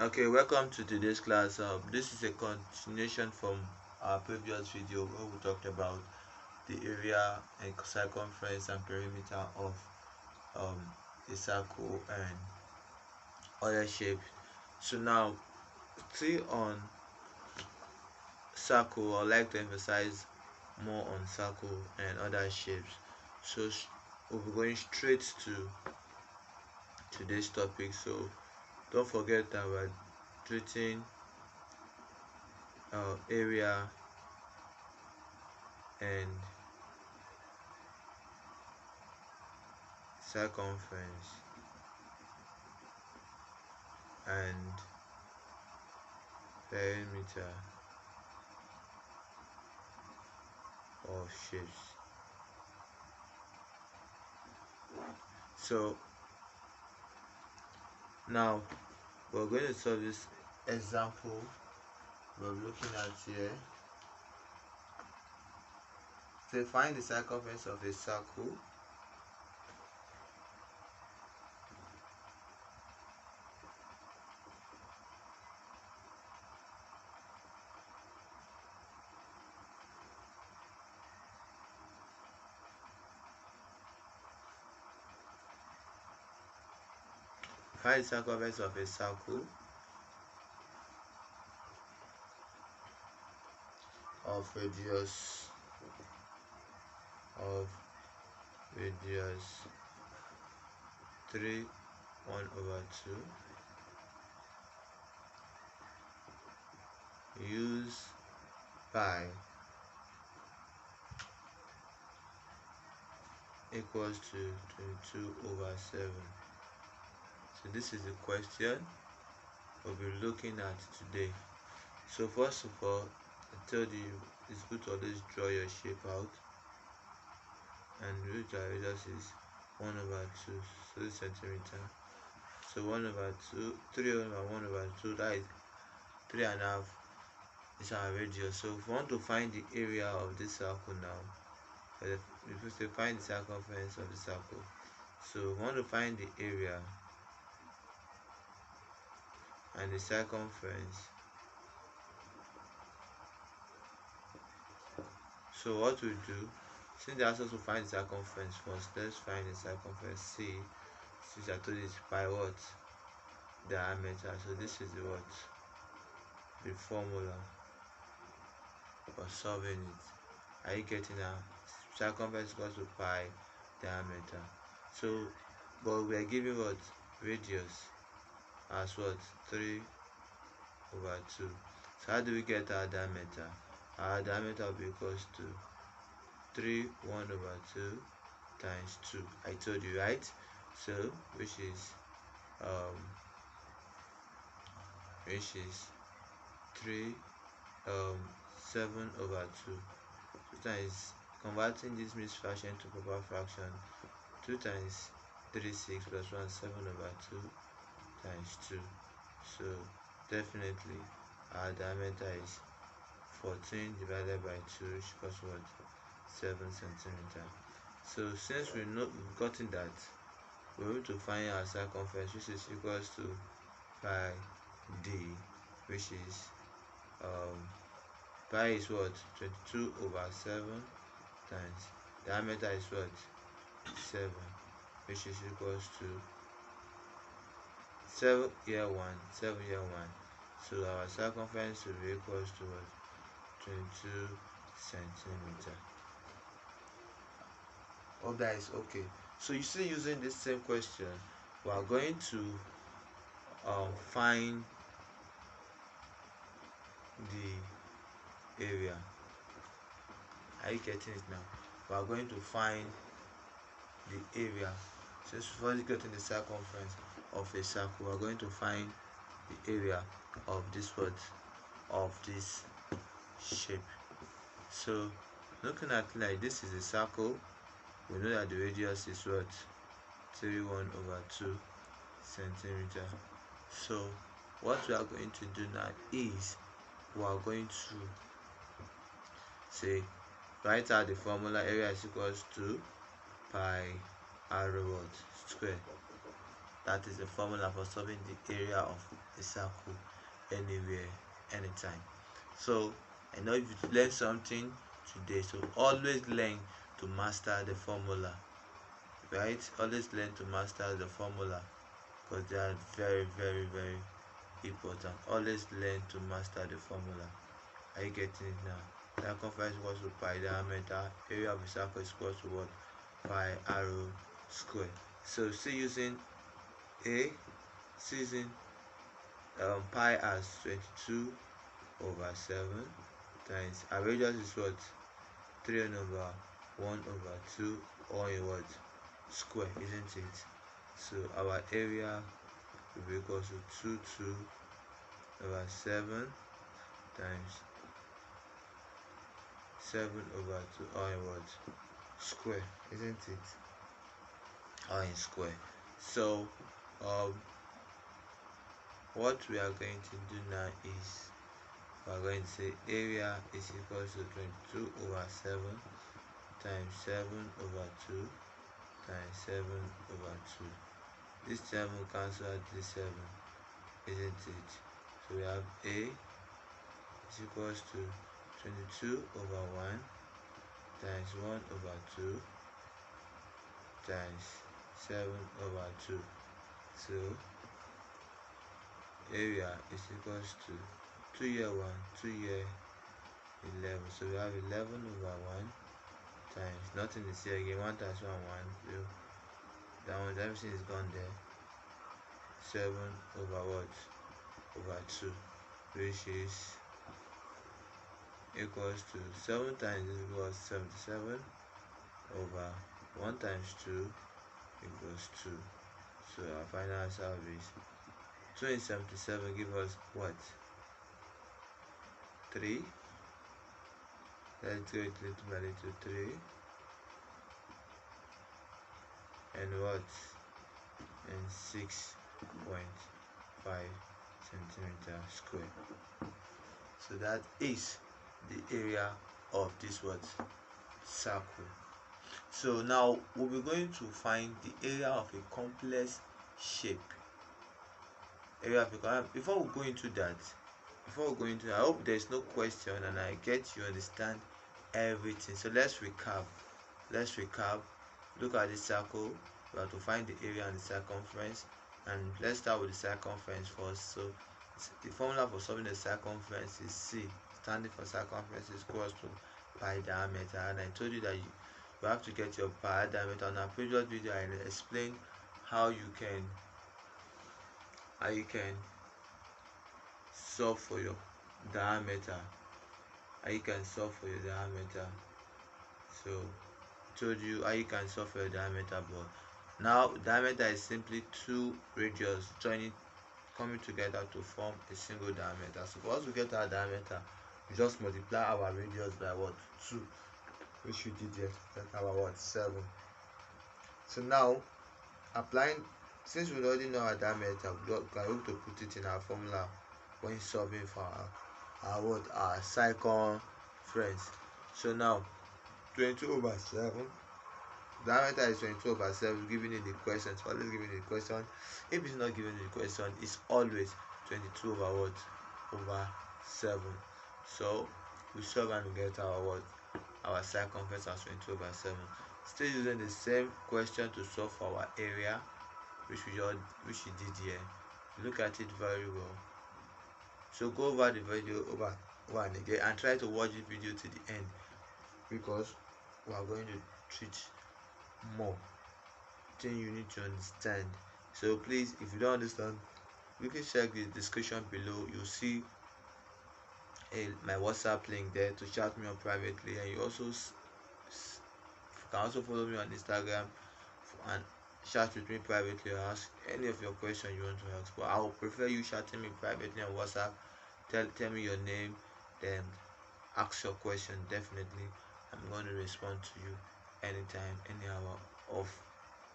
Okay, welcome to today's class. This is a continuation from our previous video where we talked about the area and circumference and perimeter of um, a circle and other shapes. So now, still on circle, I'd like to emphasize more on circle and other shapes. So we'll be going straight to today's topic. So don't forget that we're treating area and circumference and perimeter of shapes. So now we're going to solve this example we're looking at here. So find the circumference of a circle. Find the circumference of a circle of radius 3 1/2. Use pi equals to 22/7. So this is the question we'll be looking at today. So first of all, I told you it's good to always draw your shape out, and which our radius is 1/2, so centimeter. So 1/2, 3/1/2, that is 3.5 is our radius. So if we want to find the area of this circle now, we have to find the circumference of the circle. So we want to find the area and the circumference. So what we do, since they ask us to find the circumference first, let's find the circumference. C, since I told you it's pi what? Diameter. So this is the formula for solving it. Are you getting a circumference equals to pi diameter? So, but we are given what? Radius as what? 3/2. So how do we get our diameter? Our diameter will be equals to 3 1/2 times 2. I told you, right? So which is 3 7/2. 2 times, converting this mixed fraction to proper fraction, 2 times 3 6 plus 1 7/2 times 2. So definitely our diameter is 14 divided by 2, which equals what? 7 centimeter. So since we've gotten that, we're able to find our circumference, which is equals to pi d, which is pi is what? 22/7 times diameter is what? 7, which is equals to 7 here 1, 7 here 1. So our circumference will be equals to what? 22 centimeter. Hope that is okay. So you see, using this same question, we are going to find the area. Are you getting it now? We are going to find the area. Since we've already gotten the circumference of a circle, we are going to find the area of this word, of this shape. So looking at it like this is a circle, we know that the radius is what? 3 1/2 centimeter. So what we are going to do now is we are going to say, write out the formula. Area is equals to pi r square. That is the formula for solving the area of a circle anywhere, anytime. So I know you've learned something today, so always learn to master the formula, right? Always learn to master the formula because they are very, very, very important. Always learn to master the formula. Are you getting it now? Circumference equals to pi diameter, area of a circle is equal to what? Pi arrow square. So still using pi as 22 over 7 times our radius is what? 3 over 1 over 2 all in what? Square, isn't it? So our area will be equal to 2 over 7 times 7 over 2 all in what? Square, isn't it? All in square. So what we are going to do now is we are going to say area is equal to 22 over 7 times 7 over 2 times 7 over 2. This 7 will cancel out this 7, isn't it? So we have A is equals to 22 over 1 times 1 over 2 times 7 over 2. So area is equals to 2 here 1, 2 here 11. So we have 11 over 1 times, nothing is here again, 1 times 1, 1, 0. That one, everything is gone there. 7 over what? Over 2, which is equals to 7 times this equals 77 over 1 times 2 equals 2. So our final answer is 2 and 77 give us what? 3. Let's go little by little, 3 and what? And 6.5 centimeter square. So that is the area of this what? Circle. So now we'll be going to find the area of a complex shape. Before we go into that, I hope there's no question and I get you understand everything. So let's recap. Look at the circle. We have to find the area and the circumference, and let's start with the circumference first. So the formula for solving the circumference is C, standing for circumference, is equal to pi diameter, and I told you that you have to get your pi diameter. On our previous video I explained how you can solve for your diameter. So told you how you can solve for your diameter, but now diameter is simply two radius coming together to form a single diameter. So for us to get our diameter, we just multiply our radius by what? 2, which we did here, get our what? 7. So now since we already know our diameter, we are able to put it in our formula when solving for our circumference. So now 22 over 7, diameter is 22 over 7, given in the question. So let's give it the question. If it's not given in the question, it's always 22 over what? Over 7. So we solve and we get our circumference as 22 over 7. Still using the same question to solve for our area, which we did here. Look at it very well. So go over the video over one again and try to watch the video to the end, because we are going to treat more things you need to understand. So please, if you don't understand, you can check the description below. You'll see my WhatsApp link there to chat me on privately, and you can also follow me on Instagram and chat with me privately or ask any of your questions you want to ask. But I would prefer you chatting me privately on WhatsApp. Tell me your name, then ask your question. Definitely I'm going to respond to you anytime, any hour of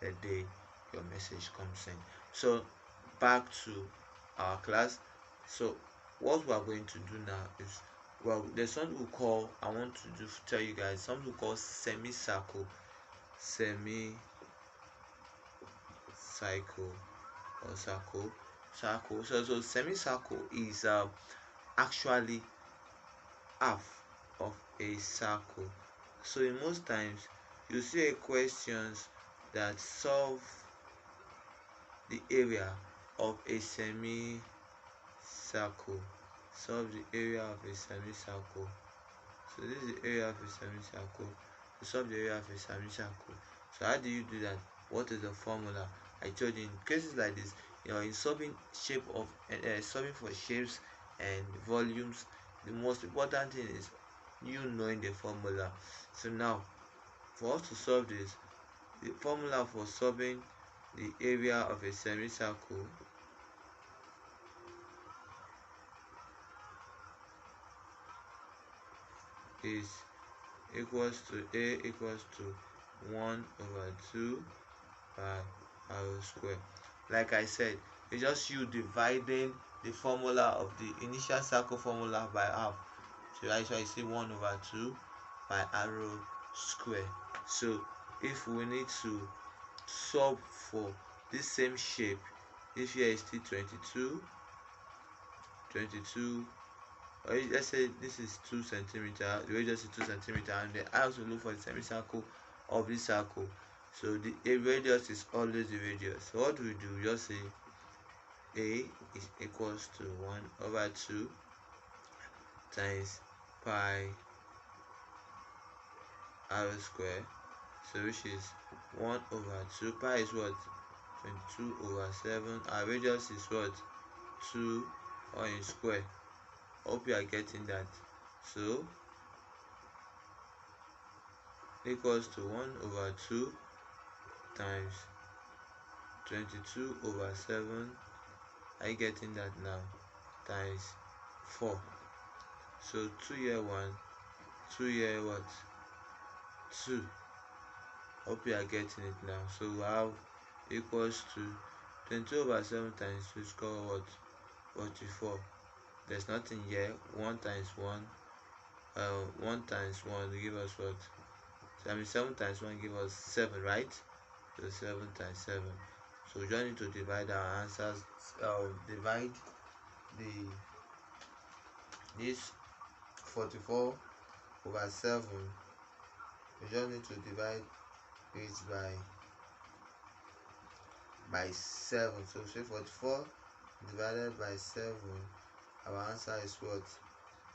the day your message comes in. So back to our class. So what we are going to do now is, there's something we call, tell you guys something we call semicircle. or circle. So semicircle is actually half of a circle. So in most times you see questions that solve the area of a semicircle. Solve the area of a semicircle. So this is the area of a semicircle. To solve the area of a semicircle. So how do you do that? What is the formula? I told you in cases like this, in solving solving for shapes and volumes, the most important thing is you knowing the formula. So now, for us to solve this, the formula for solving the area of a semicircle is equals to A equals to 1/2 by r square. Like I said, it's just you dividing the formula of the initial circle formula by half. So that's why you say 1/2 by r square. So if we need to solve for this same shape, if here is still 22, or let's say this is 2 centimeter, the radius is 2 centimeter, and then I have to look for the semicircle of this circle. So the radius is always the radius. So what do? We just say A is equals to 1/2 times pi r square. So which is 1/2. Pi is what? 22/7. Our radius is what? 2 or in square. Hope you are getting that. So equals to 1/2 times 22/7. Are you getting that now? Times 4. So 2 here 1, 2 here what? 2. Hope you are getting it now. So we have equals to 22/7 times 2 square what? 44. There's nothing here. 1 times 1. 1 times 1 will give us what? So 7 times 1 give us 7, right? So 7 times 7. So we just need to divide our answers. Divide this 44/7. We just need to divide it by 7. So say 44 divided by 7. Our answer is what?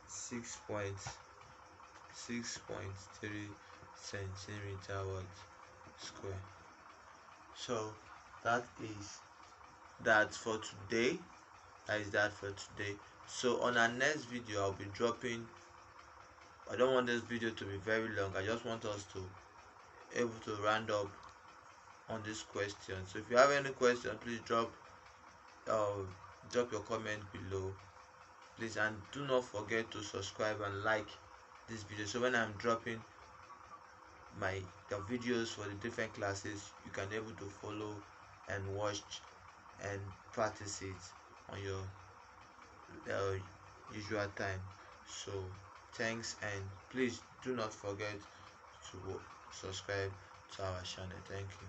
6.3 centimeter square. So that is that for today. So on our next video, I'll be dropping. I don't want this video to be very long. I just want us to able to round up on this question. So if you have any question, please drop your comment below, please, and do not forget to subscribe and like this video, so when I'm dropping the videos for the different classes, you can able to follow and watch and practice it on your usual time. So thanks, and please do not forget to subscribe to our channel. Thank you.